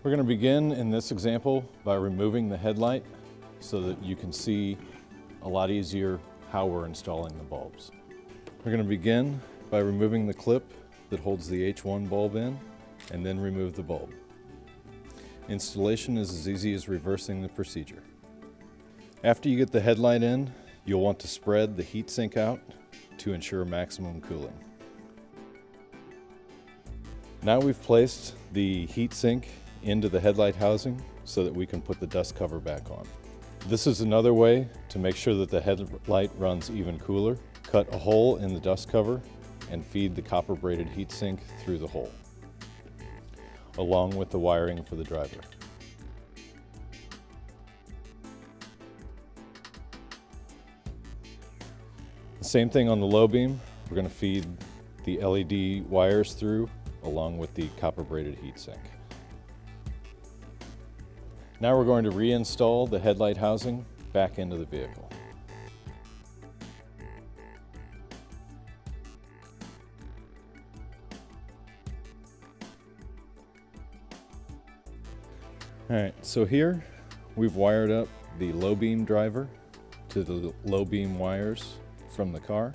We're going to begin in this example by removing the headlight so that you can see a lot easier how we're installing the bulbs. We're going to begin by removing the clip that holds the H1 bulb in and then remove the bulb. Installation is as easy as reversing the procedure. After you get the headlight in, you'll want to spread the heatsink out to ensure maximum cooling. Now we've placed the heatsink into the headlight housing so that we can put the dust cover back on. This is another way to make sure that the headlight runs even cooler. Cut a hole in the dust cover and feed the copper-braided heatsink through the hole, along with the wiring for the driver. Same thing on the low beam. We're going to feed the LED wires through along with the copper-braided heatsink. Now we're going to reinstall the headlight housing back into the vehicle. Alright, so here we've wired up the low beam driver to the low beam wires from the car,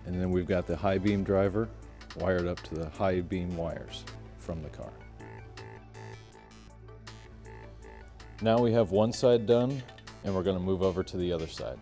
and then we've got the high beam driver wired up to the high beam wires from the car. Now we have one side done, and we're going to move over to the other side.